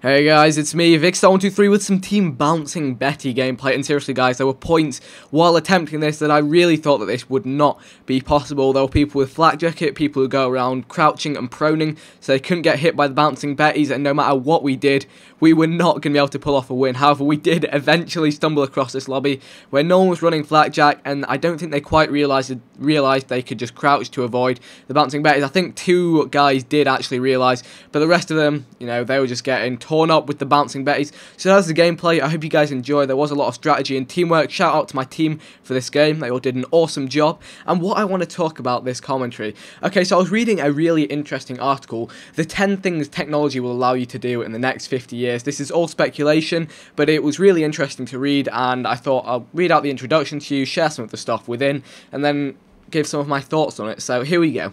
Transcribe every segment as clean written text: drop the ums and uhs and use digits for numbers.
Hey guys, it's me, Vikkstar123 with some Team Bouncing Betty gameplay, and seriously guys, there were points while attempting this that I really thought that this would not be possible. There were people with flak jacket, people who go around crouching and proning, so they couldn't get hit by the Bouncing Betties, and no matter what we did, we were not going to be able to pull off a win. However, we did eventually stumble across this lobby where no one was running flakjack, and I don't think they quite realised they could just crouch to avoid the Bouncing Betties. I think two guys did actually realise, but the rest of them, you know, they were just getting torn up with the Bouncing Betties. So that's the gameplay. I hope you guys enjoy. There was a lot of strategy and teamwork. Shout out to my team for this game. They all did an awesome job. And what I want to talk about this commentary. Okay, so I was reading a really interesting article, the 10 things technology will allow you to do in the next 50 years. This is all speculation, but it was really interesting to read, and I thought I'll read out the introduction to you, share some of the stuff within, and then give some of my thoughts on it. So here we go.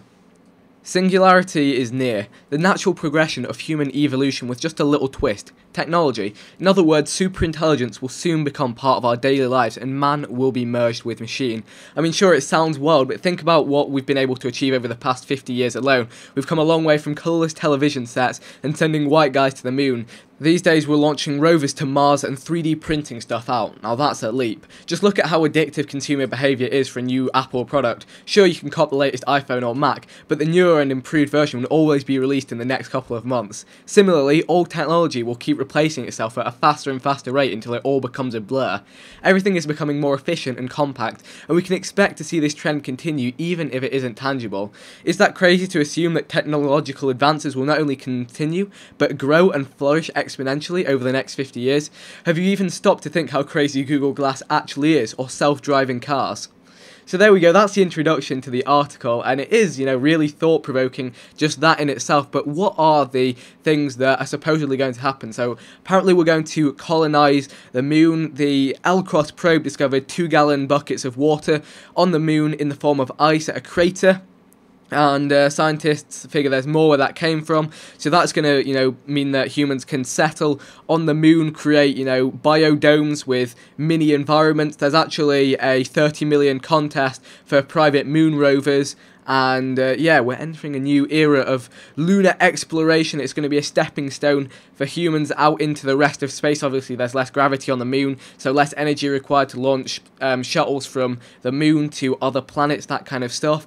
Singularity is near, the natural progression of human evolution with just a little twist. Technology. In other words, superintelligence will soon become part of our daily lives and man will be merged with machine. I mean, sure, it sounds wild, but think about what we've been able to achieve over the past 50 years alone. We've come a long way from colourless television sets and sending white guys to the moon. These days we're launching rovers to Mars and 3D printing stuff out. Now that's a leap. Just look at how addictive consumer behaviour is for a new Apple product. Sure, you can cop the latest iPhone or Mac, but the newer and improved version will always be released in the next couple of months. Similarly, all technology will keep replacing itself at a faster and faster rate until it all becomes a blur. Everything is becoming more efficient and compact, and we can expect to see this trend continue even if it isn't tangible. Is that crazy to assume that technological advances will not only continue, but grow and flourish exponentially over the next 50 years? Have you even stopped to think how crazy Google Glass actually is, or self-driving cars? So there we go, that's the introduction to the article, and it is, you know, really thought-provoking, just that in itself. But what are the things that are supposedly going to happen? So apparently we're going to colonize the moon. The L-Cross probe discovered 2-gallon buckets of water on the moon in the form of ice at a crater. And scientists figure there's more where that came from, so that's going to, you know, mean that humans can settle on the moon, create, you know, biodomes with mini environments. There's actually a 30 million contest for private moon rovers, and yeah, we're entering a new era of lunar exploration. It's going to be a stepping stone for humans out into the rest of space. Obviously, there's less gravity on the moon, so less energy required to launch shuttles from the moon to other planets, that kind of stuff.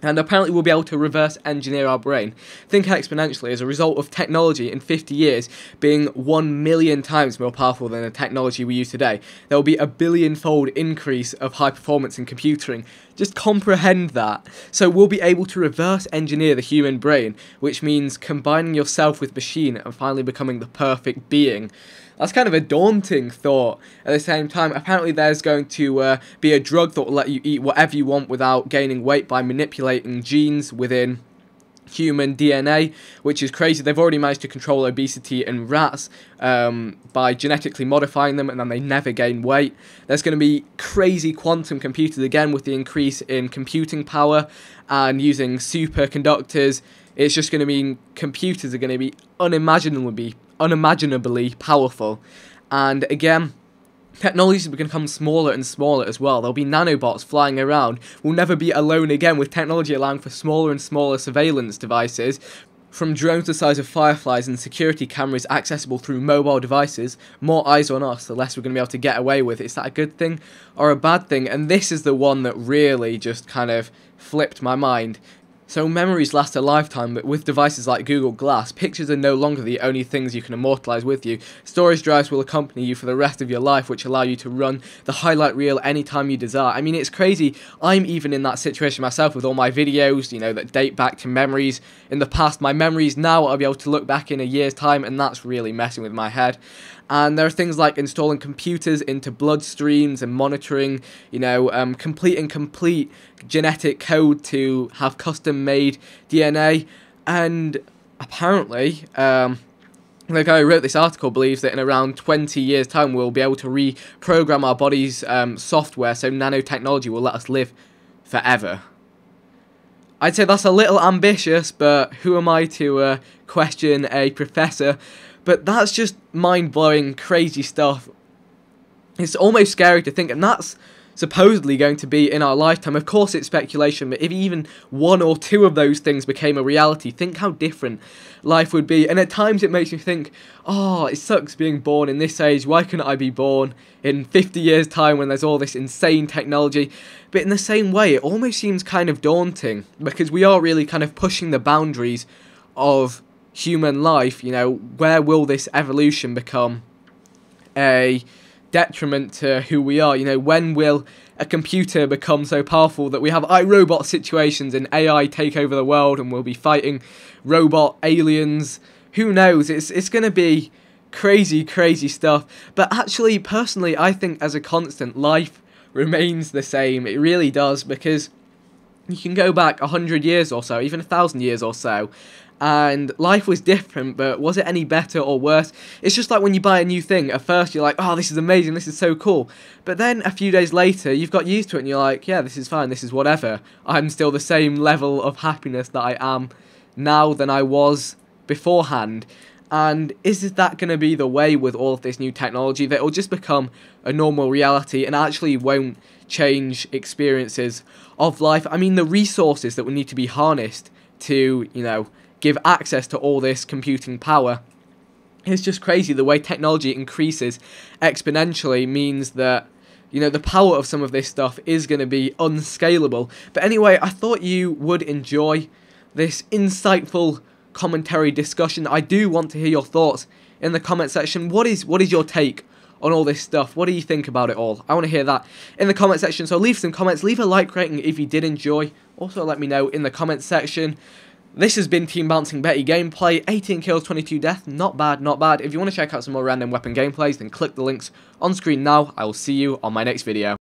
And apparently we'll be able to reverse engineer our brain. Think exponentially as a result of technology in 50 years being 1 million times more powerful than the technology we use today. There will be a billion-fold increase of high performance in computing. Just comprehend that. So we'll be able to reverse engineer the human brain, which means combining yourself with machine and finally becoming the perfect being. That's kind of a daunting thought. At the same time, apparently there's going to be a drug that will let you eat whatever you want without gaining weight by manipulating genes within human DNA, which is crazy. They've already managed to control obesity in rats by genetically modifying them, and then they never gain weight. There's going to be crazy quantum computers again with the increase in computing power and using superconductors. It's just going to mean computers are going to be unimaginably powerful. And again, technology is going to become smaller and smaller as well. There'll be nanobots flying around. We'll never be alone again, with technology allowing for smaller and smaller surveillance devices, from drones the size of fireflies and security cameras accessible through mobile devices. More eyes on us, the less we're going to be able to get away with. Is that a good thing or a bad thing? And this is the one that really just kind of flipped my mind. So memories last a lifetime, but with devices like Google Glass, pictures are no longer the only things you can immortalize with you. Storage drives will accompany you for the rest of your life, which allow you to run the highlight reel anytime you desire. I mean, it's crazy. I'm even in that situation myself with all my videos, you know, that date back to memories in the past. My memories now, I'll be able to look back in a year's time, and that's really messing with my head. And there are things like installing computers into bloodstreams and monitoring, you know, complete genetic code to have custom-made DNA. And apparently, the guy who wrote this article believes that in around 20 years' time we'll be able to reprogram our body's software, so nanotechnology will let us live forever. I'd say that's a little ambitious, but who am I to question a professor? But that's just mind-blowing, crazy stuff. It's almost scary to think, and that's supposedly going to be in our lifetime. Of course it's speculation, but if even one or two of those things became a reality, think how different life would be. And at times it makes me think, oh, it sucks being born in this age, why couldn't I be born in 50 years time when there's all this insane technology? But in the same way, it almost seems kind of daunting, because we are really kind of pushing the boundaries of human life. You know, where will this evolution become a detriment to who we are? You know, when will a computer become so powerful that we have iRobot situations and AI take over the world and we'll be fighting robot aliens? Who knows? It's going to be crazy stuff. But actually, personally, I think as a constant, life remains the same. It really does, because you can go back 100 years or so, even 1,000 years or so, and life was different, but was it any better or worse? It's just like when you buy a new thing. At first you're like, oh, this is amazing, this is so cool. But then a few days later, you've got used to it and you're like, yeah, this is fine, this is whatever. I'm still the same level of happiness that I am now than I was beforehand. And is that going to be the way with all of this new technology, that it will just become a normal reality and actually won't change experiences of life? I mean, the resources that will need to be harnessed to, you know, give access to all this computing power, it's just crazy. The way technology increases exponentially means that, you know, the power of some of this stuff is going to be unscalable. But anyway, I thought you would enjoy this insightful commentary discussion. I do want to hear your thoughts in the comment section. What is your take on all this stuff? What do you think about it all? I want to hear that in the comment section, so leave some comments, leave a like rating if you did enjoy. Also let me know in the comment section. This has been Team Bouncing Betty gameplay, 18 kills, 22 deaths, not bad, not bad. If you want to check out some more random weapon gameplays, then click the links on screen now. I will see you on my next video.